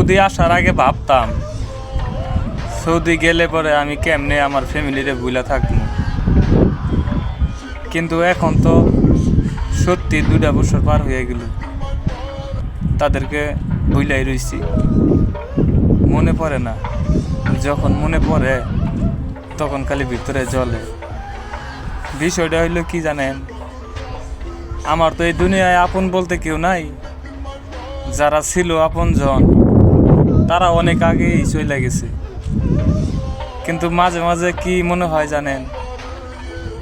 Saudi আসার আগে ভাবতাম সৌদি গেলে পরে আমি কেমনে আমার ফ্যামিলিরে ভুলা থাকবো, কিন্তু এখন তো সত্যি 2টা বছর পার হয়ে গেল, তাদেরকে ভুলাই রইছি। মনে পড়ে না, যখন মনে পড়ে তখন খালি ভিতরে জ্বলে। বিষয়টা হইলো কি জানেন, আমার তো এই দুনিয়ায় আপন বলতে কেউ নাই। যারা ছিল আপনজন তারা অনেক আগেই চলে গেছে, কিন্তু মাঝে মাঝে কি মনে হয় জানেন,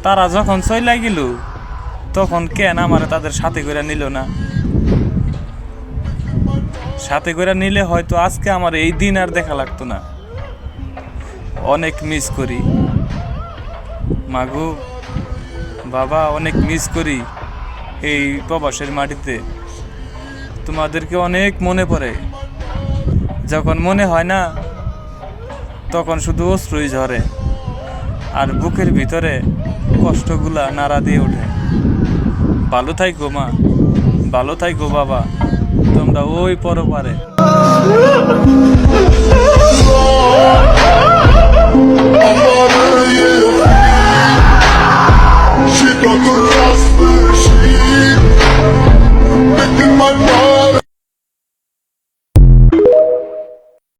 তারা যখন চলে গেল তখন কেন আমার তাদের সাথে করে নিল না। সাথে করে নিলে হয়তো আজকে আমার এই দিন আর দেখা লাগতো না। অনেক মিস করি মাগো, বাবা, অনেক মিস করি এই প্রবাসের মাটিতে। তোমাদেরকে অনেক মনে পড়ে, যখন মনে হয় না তখন শুধু অশ্রুই ঝরে আর বুকের ভিতরে কষ্টগুলা নাড়া দিয়ে ওঠে। ভালো থাইকো মা, ভালো থাইকো বাবা, তোমরা ওই পরপারে।